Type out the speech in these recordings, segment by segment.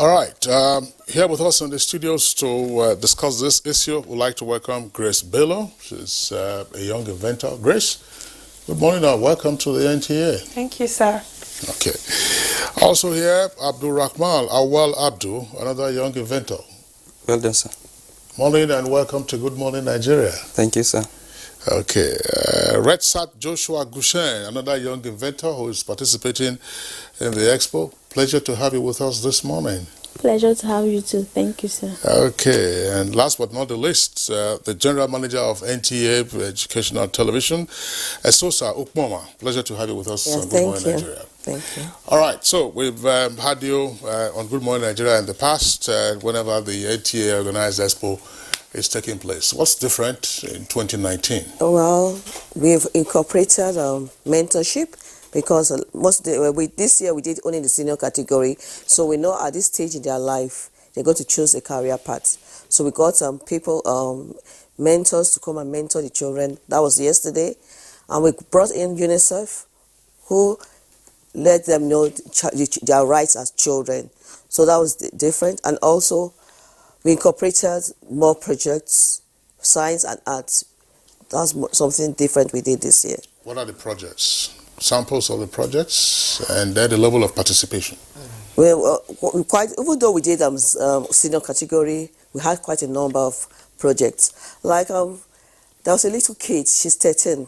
All right. Here with us in the studios to discuss this issue, we'd like to welcome Grace Bello. She's a young inventor. Grace, good morning and welcome to the NTA. Thank you, sir. Okay. Also here, Abdul Rahman Awal Abdul, another young inventor. Well done, sir. Morning and welcome to Good Morning Nigeria. Thank you, sir. Okay. Redsat Joshua Gushen, another young inventor who is participating in the Expo. Pleasure to have you with us this morning. Pleasure to have you too. Thank you, sir. Okay, and last but not the least, the General Manager of NTA Educational Television, Esosa Ukmoma. Pleasure to have you with us on Good Morning Nigeria. Thank you. All right, so we've had you on Good Morning Nigeria in the past, whenever the NTA organized Expo is taking place. What's different in 2019? Well, we've incorporated mentorship because this year we did only the senior category, so we know at this stage in their life they're going to choose a career path. So we got some people, mentors to come and mentor the children. That was yesterday, and we brought in UNICEF, who let them know their rights as children. So that was different, and also we incorporated more projects, science and arts. That's something different we did this year. What are the projects? Samples of the projects and then the level of participation? Well, even though we did senior category, we had quite a number of projects. Like there was a little kid, she's 13.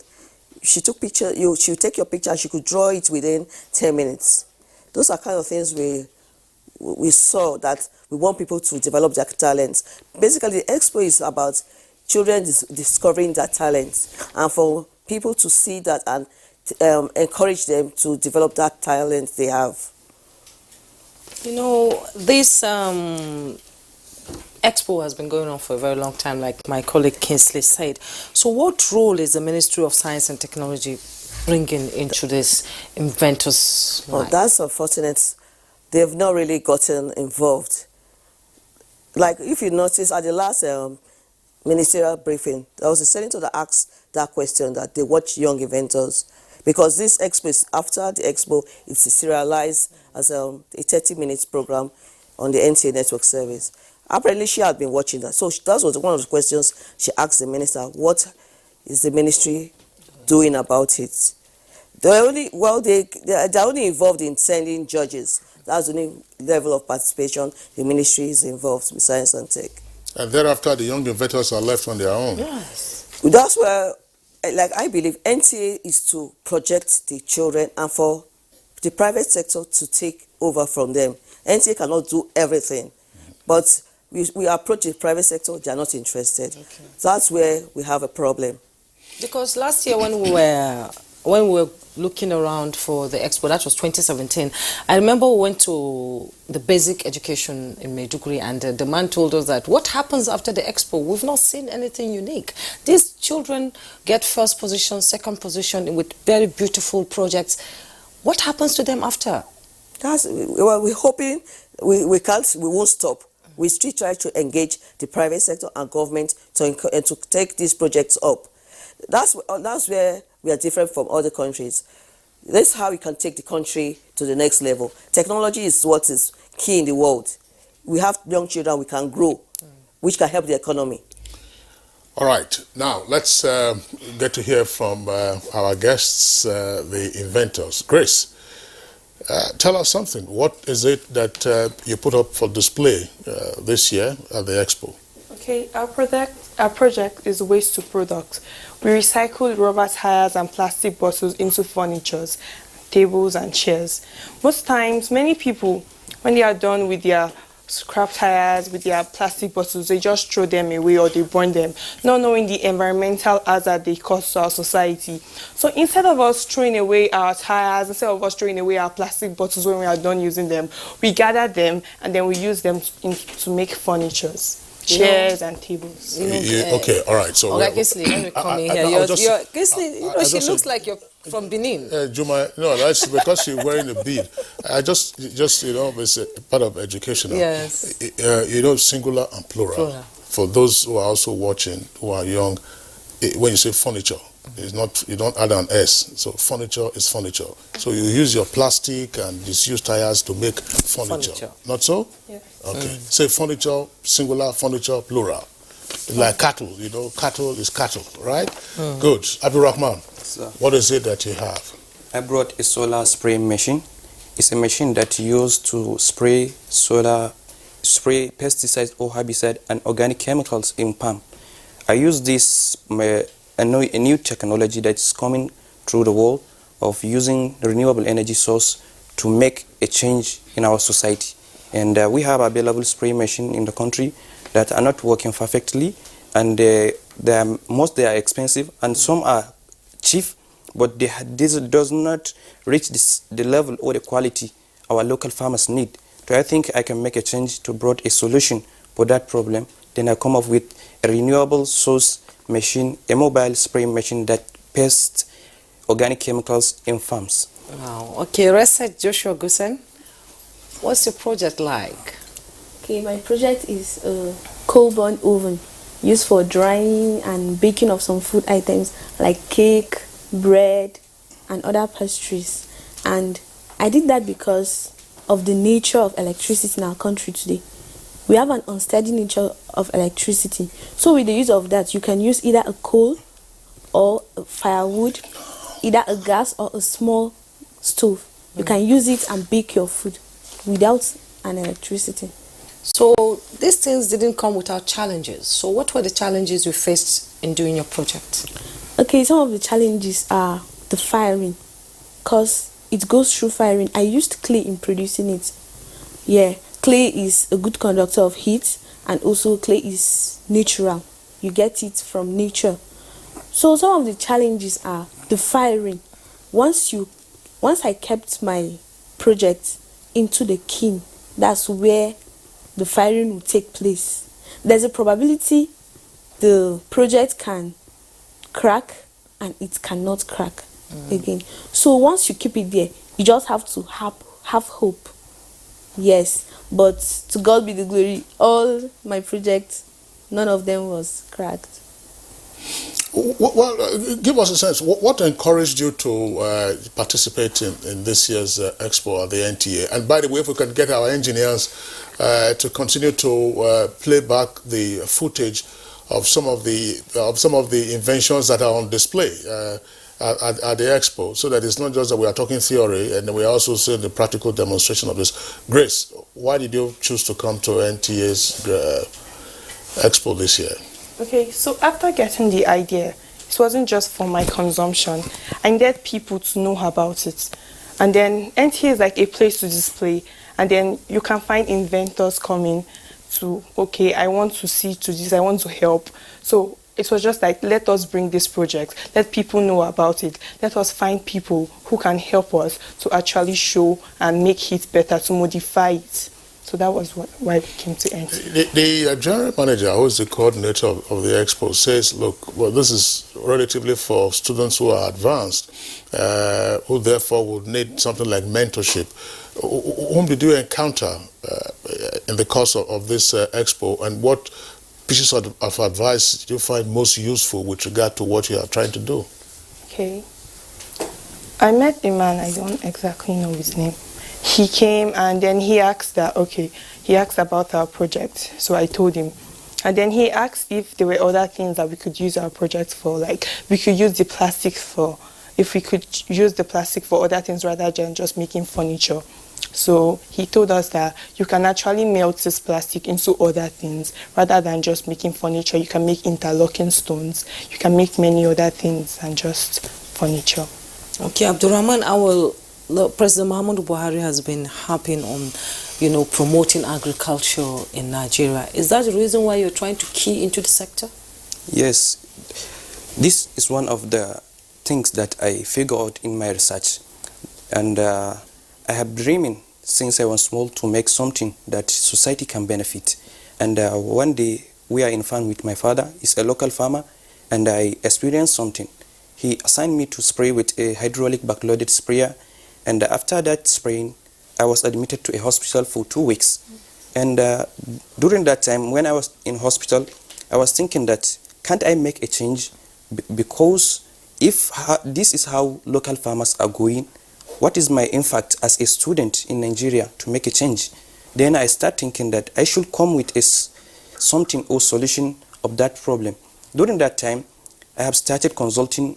She took picture. She would take your picture and she could draw it within 10 minutes. Those are kind of things we saw that we want people to develop their talents. Basically, the Expo is about children discovering their talents and for people to see that and encourage them to develop that talent they have. You know, this Expo has been going on for a very long time, like my colleague Kingsley said. So what role is the Ministry of Science and Technology bringing into this Inventors? Well, that's unfortunate. They've not really gotten involved. Like, if you notice, at the last ministerial briefing, there was a senator that asked that question, that they watch young inventors. Because this Expo is, after the Expo, it's serialized as a 30-minute program on the NTA network service. Apparently, she had been watching that. So that was one of the questions she asked the minister, what is the ministry doing about it? They're only involved in sending judges. That's the only level of participation the ministry is involved with science and tech. And thereafter, the young inventors are left on their own. Yes. That's where, like, I believe NTA is to project the children and for the private sector to take over from them. NTA cannot do everything, but we approach the private sector, they are not interested. Okay. That's where we have a problem. Because last year when we were looking around for the Expo, that was 2017, I remember we went to the basic education in Maiduguri, and the man told us that what happens after the Expo, we've not seen anything unique. These children get first position, second position with very beautiful projects. What happens to them after? We're hoping we won't stop. We still try to engage the private sector and government to take these projects up. That's where we are different from other countries. That's how we can take the country to the next level. Technology is what is key in the world. We have young children we can grow, which can help the economy. All right. Now, let's get to hear from our guests, the inventors. Grace, tell us something. What is it that you put up for display this year at the Expo? Okay, our project is waste to product. We recycle rubber tires and plastic bottles into furnitures, tables and chairs. Most times, many people, when they are done with their scrap tires, with their plastic bottles, they just throw them away or they burn them, not knowing the environmental hazard they cause to our society. So instead of us throwing away our tires, instead of us throwing away our plastic bottles when we are done using them, we gather them and then we use them to make furnitures. Chairs and tables. Okay, all right. So, Kingsley, when we come in here, Kingsley, she looks like you're from Benin. Juma, no, that's because you're wearing a bead. I just it's a part of education. Yes. Singular and plural. For those who are also watching, who are young, when you say furniture, It's not, you don't add an S. So furniture is furniture. So you use your plastic and disuse tires to make furniture. Not so? Yes. Okay. Say furniture, singular, furniture, plural. Like cattle, you know, cattle is cattle, right? Good. Abdul Rahman, what is it that you have? I brought a solar spraying machine. It's a machine that you use to spray pesticides or herbicide and organic chemicals in palm. I use this a new technology that's coming through the world of using renewable energy source to make a change in our society. And we have available spray machine in the country that are not working perfectly, and they are expensive, and some are cheap, but this does not reach the level or the quality our local farmers need. So I think I can make a change to bring a solution for that problem. Then I come up with a renewable source machine, a mobile spraying machine that pests organic chemicals in farms. Wow. Okay, Reset Joshua Gusen, what's your project like? Okay, my project is a coal-burn oven used for drying and baking of some food items like cake, bread, and other pastries. And I did that because of the nature of electricity in our country today. We have an unsteady nature of electricity. So with the use of that, you can use either a coal or a firewood, either a gas or a small stove. You can use it and bake your food without an electricity. So these things didn't come without challenges. So what were the challenges you faced in doing your project? Okay, some of the challenges are the firing, because it goes through firing. I used clay in producing it. Yeah, clay is a good conductor of heat, and also clay is natural. You get it from nature. So some of the challenges are the firing. Once I kept my project into the kiln, that's where the firing will take place. There's a probability the project can crack and it cannot crack again. So once you keep it there, you just have to have hope. Yes, but to God be the glory, all my projects, none of them was cracked. Well, give us a sense. What encouraged you to participate in this year's Expo at the NTA? And by the way, if we can get our engineers to continue to play back the footage of some of the inventions that are on display at the Expo, so that it's not just that we are talking theory, and we are also seeing the practical demonstration of this. Grace, why did you choose to come to NTA's Expo this year? Okay, so after getting the idea, it wasn't just for my consumption. I needed people to know about it. And then NTA is like a place to display. And then you can find inventors coming to, okay, I want to see to this, I want to help. So it was just like, let us bring this project. Let people know about it. Let us find people who can help us to actually show and make it better, to modify it. So that was why we came to NTA. The general manager, who is the coordinator of the Expo, says, look, well, this is relatively for students who are advanced, who therefore would need something like mentorship. Whom did you encounter in the course of this Expo, and what pieces of advice did you find most useful with regard to what you are trying to do? Okay. I met a man, I don't exactly know his name. He came and then he asked he asked about our project. So I told him. And then he asked if there were other things that we could use our project for, like we could use the plastic for, if we could use the plastic for other things rather than just making furniture. So he told us that you can actually melt this plastic into other things rather than just making furniture. You can make interlocking stones. You can make many other things than just furniture. Okay, Abdurrahman, President Muhammadu Buhari has been harping on, promoting agriculture in Nigeria. Is that the reason why you're trying to key into the sector? Yes, this is one of the things that I figured out in my research. And I have dreaming since I was small to make something that society can benefit. And one day we are in farm with my father. He's a local farmer, and I experienced something. He assigned me to spray with a hydraulic backloaded sprayer. And after that spraying, I was admitted to a hospital for 2 weeks. And during that time, when I was in hospital, I was thinking that, can't I make a change? Because if this is how local farmers are going, what is my impact as a student in Nigeria to make a change? Then I start thinking that I should come with something or solution of that problem. During that time, I have started consulting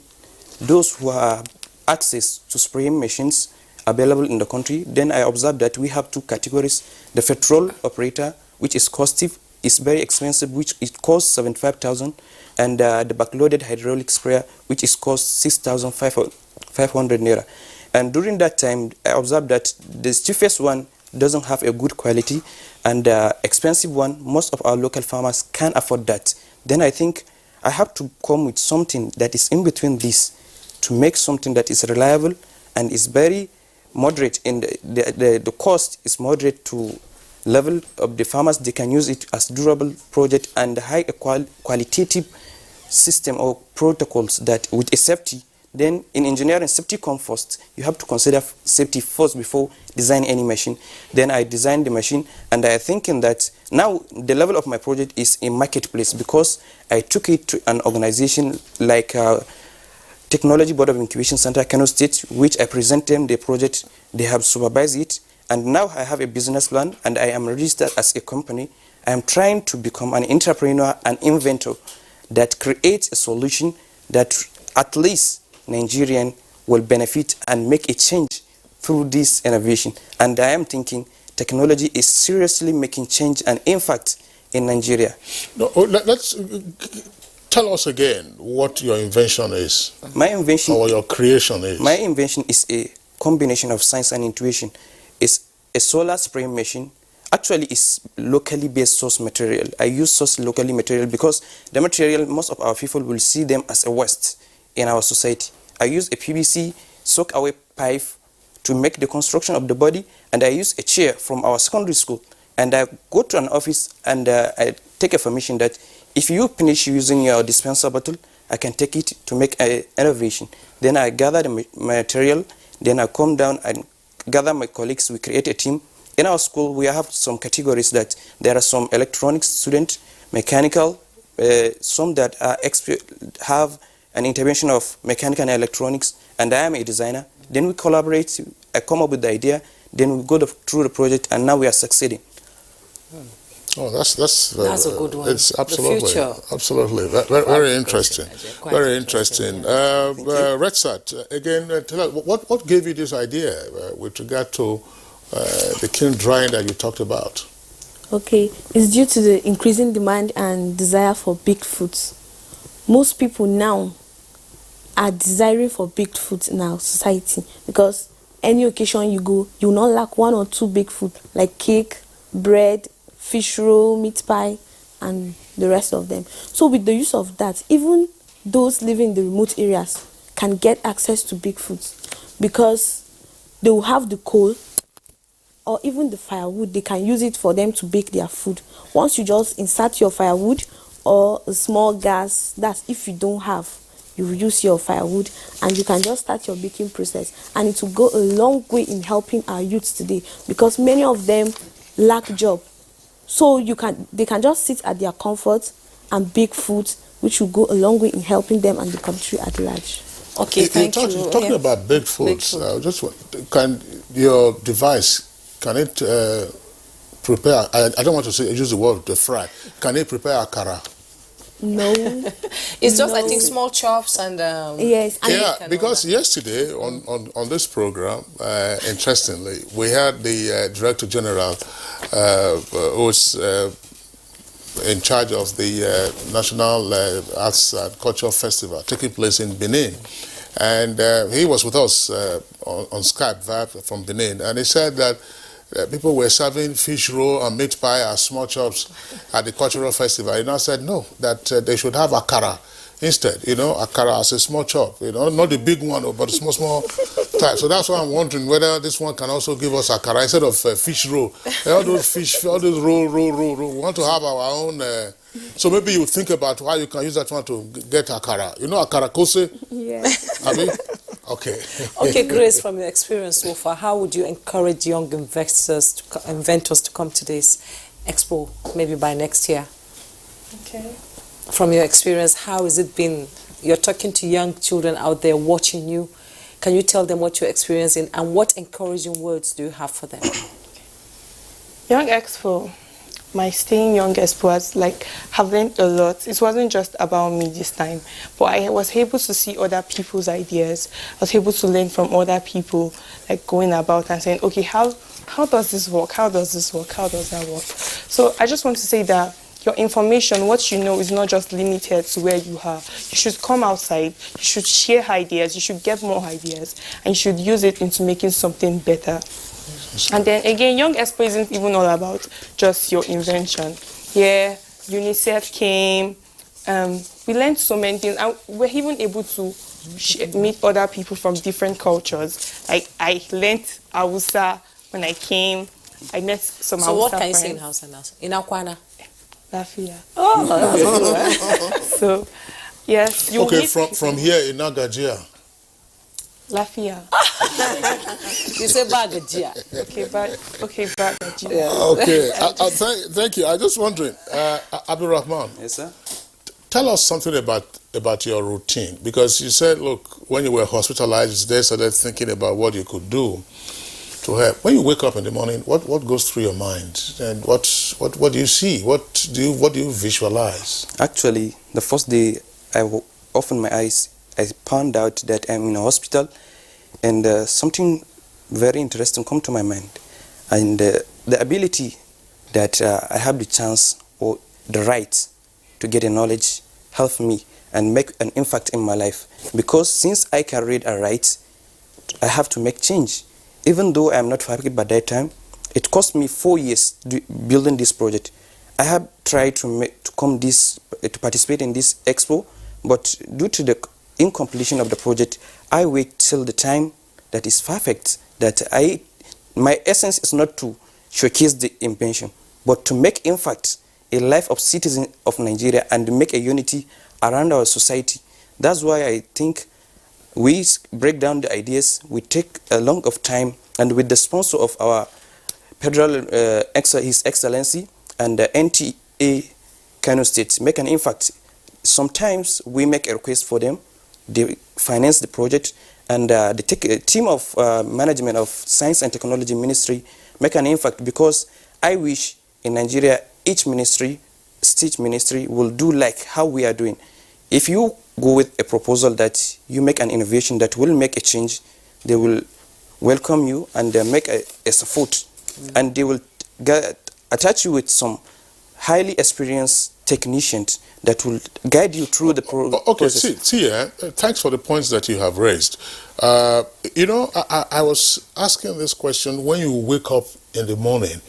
those who have access to spraying machines available in the country. Then I observed that we have two categories. The petrol operator, which is costly, is very expensive, which it costs 75,000, and the backloaded hydraulic sprayer, which is cost 6,500 naira. And during that time, I observed that the cheapest one doesn't have a good quality, and the expensive one, most of our local farmers can't afford that. Then I think I have to come with something that is in between this to make something that is reliable and is very moderate in the cost is moderate to level of the farmers. They can use it as durable project and high qualitative system or protocols that with a safety. Then in engineering, safety comes first. You have to consider safety first before designing any machine. Then I designed the machine, and I am thinking that now the level of my project is in marketplace, because I took it to an organization like Technology Board of Incubation Center, Kano State, which I present them the project. They have supervised it, and now I have a business plan, and I am registered as a company. I am trying to become an entrepreneur, an inventor that creates a solution that at least Nigerian will benefit and make a change through this innovation. And I am thinking technology is seriously making change and impact in Nigeria. No, let's tell us again what your invention is. My invention, or your creation is. My invention is a combination of science and intuition. It's a solar spraying machine. Actually, it's locally based source material. I use source locally material because the material, most of our people will see them as a waste in our society. I use a PVC soak away pipe to make the construction of the body, and I use a chair from our secondary school, and I go to an office and I take a permission that if you finish using your dispenser bottle, I can take it to make an innovation. Then I gather the material, then I come down and gather my colleagues. We create a team. In our school, we have some categories that there are some electronics students, mechanical, some that are have an intervention of mechanical and electronics, and I am a designer. Then we collaborate, I come up with the idea, then we go through the project, and now we are succeeding. Oh, that's a good one. It's absolutely, the future. Absolutely, very interesting, very interesting. Redsat, again, tell us, what gave you this idea with regard to the kiln drying that you talked about? Okay, it's due to the increasing demand and desire for baked foods. Most people now are desiring for baked foods in our society, because any occasion you go, you will not lack one or two baked food like cake, bread, fish roll, meat pie, and the rest of them. So with the use of that, even those living in the remote areas can get access to baked foods, because they will have the coal or even the firewood. They can use it for them to bake their food. Once you just insert your firewood or a small gas, that's if you don't have, you use your firewood, and you can just start your baking process, and it will go a long way in helping our youths today, because many of them lack job. So they can just sit at their comfort and bake food, which will go a long way in helping them and the country at large. Okay, thank you. Talking about baked foods, can your device, can it prepare, I don't want to use the word the fry, can it prepare akara? No. It's just, I think, small chops and... yes. Yeah, because yesterday on this program, interestingly, we had the Director General who was in charge of the National Arts and Cultural Festival taking place in Benin. And he was with us on Skype from Benin, and he said that people were serving fish roll and meat pie as small chops at the cultural festival. He now said no, that they should have akara instead, akara as a small chop, not the big one, but the small type. So that's why I'm wondering whether this one can also give us akara instead of fish roll. All those fish, all those roll. We want to have our own. So maybe you think about how you can use that one to get akara. Akara kose? Yes. I mean, okay. Okay, Grace, from your experience so far, how would you encourage young inventors to come to this expo, maybe by next year? Okay. From your experience, how has it been, you're talking to young children out there watching you. Can you tell them what you're experiencing and what encouraging words do you have for them? Young Expo, my stay in Young Expo has have learned a lot. It wasn't just about me this time, but I was able to see other people's ideas. I was able to learn from other people, going about and saying, okay, how does this work? How does this work? How does that work? So I just want to say that your information, what you know, is not just limited to where you are. You should come outside, you should share ideas, you should get more ideas, and you should use it into making something better. And then again, Young Expo isn't even all about just your invention. Yeah, UNICEF came, we learned so many things, and we're even able to meet other people from different cultures. I learned Hausa when I came. I met some Hausa So what can you friends. say in Hausa now? In Akwana? Lafia. Oh, so yes, you Okay, meet from here in Nagajia. Lafia. You say Bagajia. Okay, Bagajia. Yeah. Okay, thank you. I just wondering, Abdulrahman. Yes, sir. Tell us something about your routine, because you said, look, when you were hospitalized, they started thinking about what you could do to help. When you wake up in the morning, what goes through your mind, and what do you see? What do you visualize? Actually, the first day I opened my eyes, I found out that I'm in a hospital, and something very interesting come to my mind, and the ability that I have the chance or the right to get a knowledge help me and make an impact in my life. Because since I can read and write, I have to make change. Even though I am not fabricated by that time, it cost me 4 years building this project. I have tried to participate in this expo, but due to the incompletion of the project, I wait till the time that is perfect. My essence is not to showcase the invention, but to make impact a life of citizens of Nigeria and make a unity around our society. That's why I think we break down the ideas, we take a long of time, and with the sponsor of our Federal His Excellency and the NTA Kano State, make an impact. Sometimes we make a request for them, they finance the project, and they take a team of management of Science and Technology Ministry, make an impact, because I wish in Nigeria each ministry, state ministry will do like how we are doing. If you go with a proposal that you make an innovation that will make a change, they will welcome you and make a support, and they will attach you with some highly experienced technicians that will guide you through the process. Okay, thanks for the points that you have raised. I was asking this question when you wake up in the morning.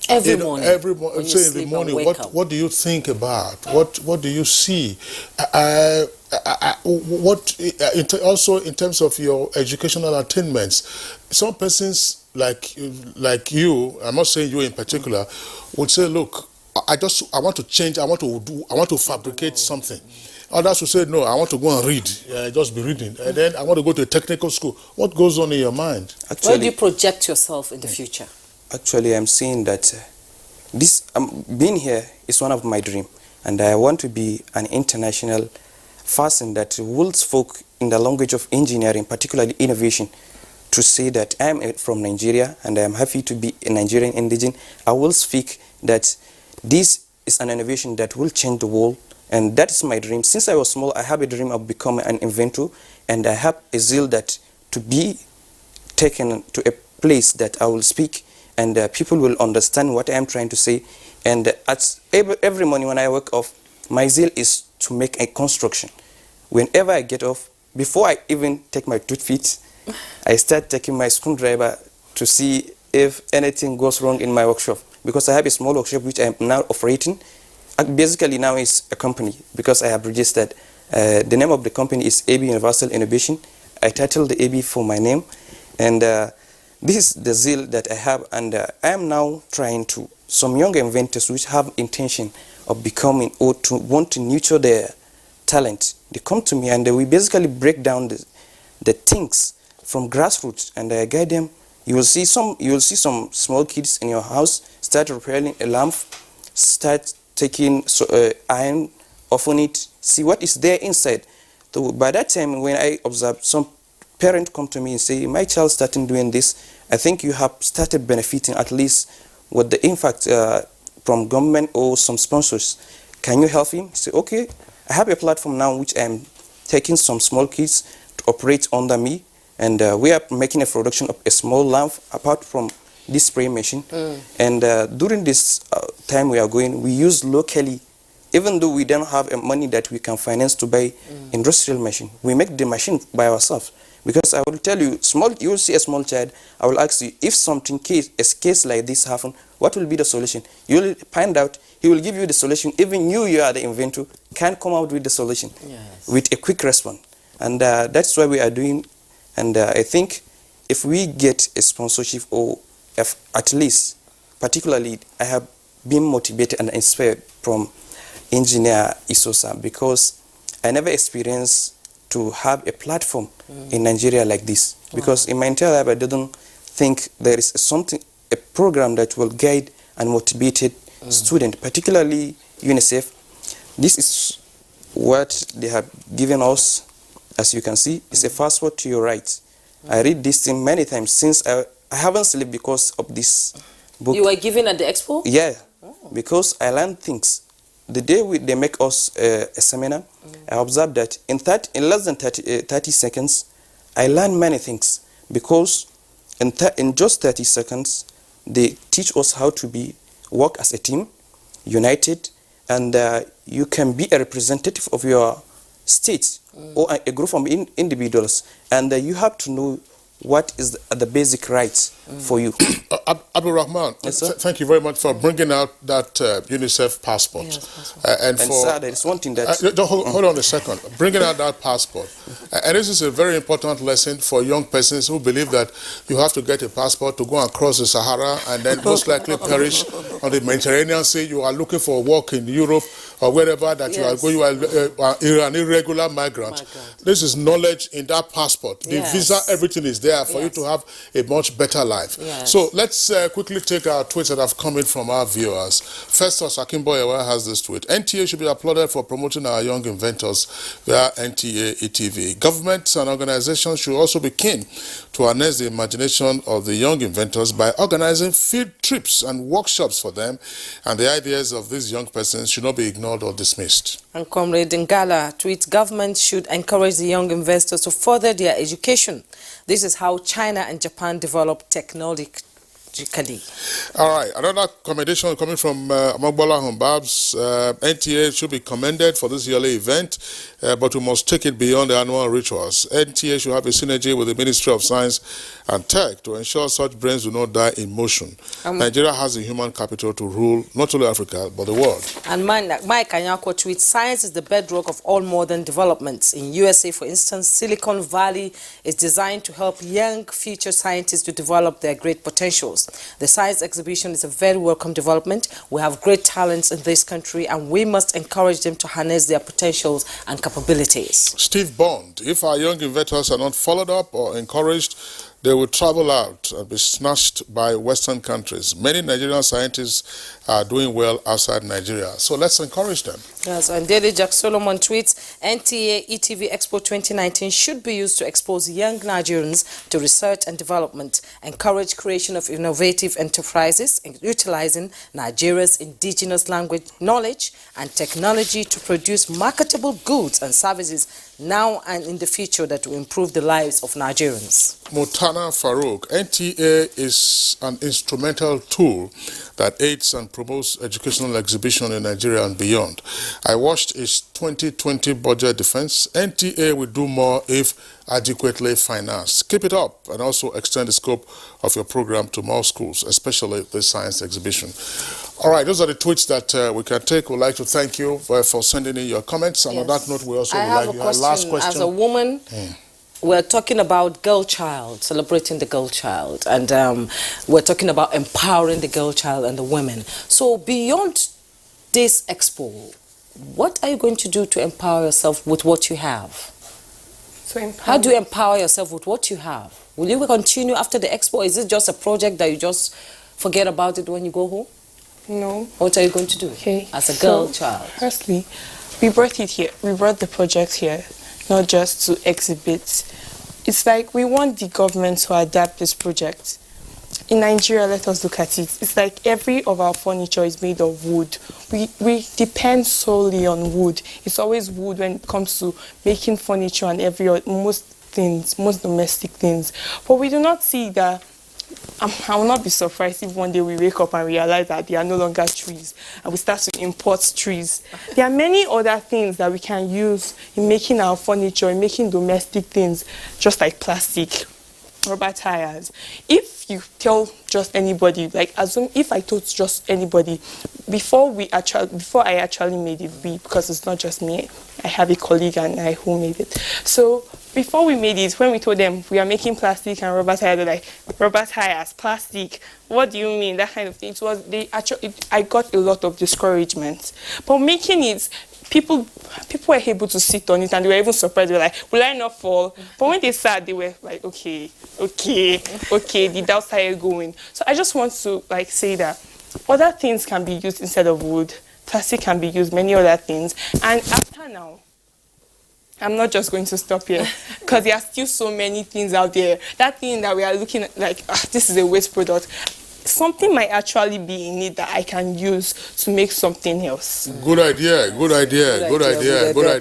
Every morning. When say in the morning, what do you think about? What do you see? Also in terms of your educational attainments, some persons like you, I'm not saying you in particular, would say, look, I want to change, I want to fabricate something. Others will say, no, I want to go and read, just be reading. And then I want to go to a technical school. What goes on in your mind? Where do you project yourself in the future? Actually, I'm seeing that being here is one of my dreams, and I want to be an international person that will speak in the language of engineering, particularly innovation, to say that I am from Nigeria and I am happy to be a Nigerian indigen. I will speak that this is an innovation that will change the world, and that is my dream. Since I was small, I have a dream of becoming an inventor, and I have a zeal that to be taken to a place that I will speak and people will understand what I am trying to say. And every morning when I wake up, my zeal is to make a construction. Whenever I get off, before I even take my toothpick, I start taking my screwdriver to see if anything goes wrong in my workshop, because I have a small workshop which I am now operating. Basically now it's a company because I have registered. The name of the company is AB Universal Innovation. I titled the AB for my name, and this is the zeal that I have, and I am now trying to some young inventors which have intention of becoming or to want to nurture their talent. They come to me and we basically break down the things from grassroots, and I guide them. You will see some small kids in your house start repairing a lamp, start taking iron, open it, see what is there inside. So by that time, when I observed some parent come to me and say, my child started doing this, I think you have started benefiting at least with the impact from government or some sponsors. Can you help him? Say, okay, I have a platform now which I'm taking some small kids to operate under me, and we are making a production of a small lamp apart from this spray machine. And during this time we are going, we use locally, even though we don't have money that we can finance to buy industrial machine. We make the machine by ourselves. Because I will tell you, you will see a small child, I will ask you, if something a case like this happen, what will be the solution? You will find out, he will give you the solution. Even you are the inventor, can come out with the solution with a quick response. And that's what we are doing. And I think if we get a sponsorship, or if at least, particularly, I have been motivated and inspired from engineer Isosa, because I never experienced to have a platform in Nigeria like this. Because in my entire life, I didn't think there is a program that will guide and motivate students, particularly UNICEF. This is what they have given us. As you can see, it's a passport to your rights. I read this thing many times since I haven't slept because of this book. You were given at the Expo? Yeah, because I learned things. The day they make us a seminar, I observed that in less than 30 seconds, I learned many things. Because in just 30 seconds, they teach us how to work as a team, united, and you can be a representative of your state or a group of individuals, and you have to know what is the basic rights for you. Abdul Rahman, yes, sir? Thank you very much for bringing out that UNICEF passport. Yes, and sir, there is one thing that... hold on a second. Bringing out that passport. And this is a very important lesson for young persons who believe that you have to get a passport to go and cross the Sahara and then most likely perish on the Mediterranean Sea. You are looking for work in Europe or wherever that you are going. You are an irregular migrant. This is knowledge in that passport. The visa, everything is there for you to have a much better life. So let's quickly take our tweets that have come in from our viewers. First, Akimboyewa has this tweet. NTA should be applauded for promoting our young inventors via NTA-ETV. Governments and organizations should also be keen to harness the imagination of the young inventors by organizing field trips and workshops for them, and the ideas of these young persons should not be ignored or dismissed. And Comrade Ngala tweets, government should encourage the young investors to further their education. This is how China and Japan develop technologically. All right, another commendation coming from Amagbola Humbabs. NTA should be commended for this yearly event, but we must take it beyond the annual rituals. NTA should have a synergy with the Ministry of Science and Tech to ensure such brains do not die in motion. Nigeria has the human capital to rule not only Africa, but the world. And Mike Anyako tweets, science is the bedrock of all modern developments. In USA, for instance, Silicon Valley is designed to help young future scientists to develop their great potentials. The science exhibition is a very welcome development. We have great talents in this country, and we must encourage them to harness their potentials and capabilities. Steve Bond, if our young inventors are not followed up or encouraged, they will travel out and be snatched by Western countries. Many Nigerian scientists are doing well outside Nigeria, so let's encourage them. Yes, and Daily Jack Solomon tweets, NTA-ETV Expo 2019 should be used to expose young Nigerians to research and development, encourage creation of innovative enterprises, utilizing Nigeria's indigenous language, knowledge, and technology to produce marketable goods and services now and in the future that will improve the lives of Nigerians. Mutana Farouk, NTA is an instrumental tool that aids and promotes educational exhibition in Nigeria and beyond. I watched its 2020 budget defense. NTA will do more if adequately financed. Keep it up and also extend the scope of your program to more schools, especially the science exhibition. All right, those are the tweets that we can take. We'd like to thank you for sending in your comments. And on that note, we also would like your last question. As a woman, we're talking about girl child, celebrating the girl child, and we're talking about empowering the girl child and the women. So beyond this expo, what are you going to do to empower yourself with what you have? How do you empower yourself with what you have? Will you continue after the expo? Is it just a project that you just forget about it when you go home? No. What are you going to do as a girl child? Firstly, we brought it here. We brought the project here. not just to exhibit. It's like we want the government to adapt this project. In Nigeria, let us look at it. It's like every of our furniture is made of wood. We depend solely on wood. It's always wood when it comes to making furniture and most domestic things. But we do not see that. I will not be surprised if one day we wake up and realize that they are no longer trees and we start to import trees. There are many other things that we can use in making our furniture, in making domestic things, just like plastic, rubber tires. If you tell just anybody, like assume if I told just anybody, before I actually made it, because it's not just me, I have a colleague and I who made it. So before we made it, when we told them we are making plastic and rubber tires, they're like, rubber tires, plastic, what do you mean? That kind of thing. I got a lot of discouragement. But making it, people were able to sit on it and they were even surprised. They were like, will I not fall? But when they sat, they were like, okay, the doubt started going. So I just want to say that other things can be used instead of wood. Plastic can be used, many other things. And after now, I'm not just going to stop here because there are still so many things out there. That thing that we are looking at, this is a waste product. Something might actually be in it that I can use to make something else. Good idea.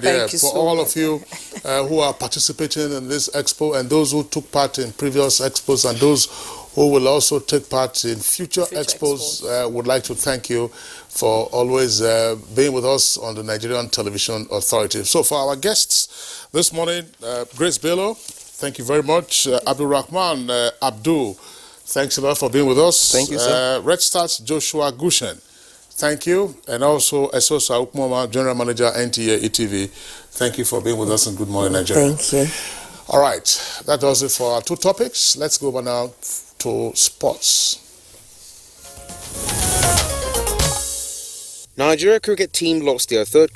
Thank you For so all much. of you who are participating in this expo and those who took part in previous expos and those who will also take part in future expos, would like to thank you for always being with us on the Nigerian Television Authority. So for our guests this morning, Grace Bello, thank you very much. Abdul Rahman Abdul, thanks a lot for being with us. Thank you, sir. Red Stars Joshua Gushen, thank you. And also Esosa Ukmoma, General Manager, NTA-ETV, thank you for being with us and Good Morning Nigeria. Thank you. All right, that does it for our two topics. Let's go over now to sports. Nigeria cricket team lost their third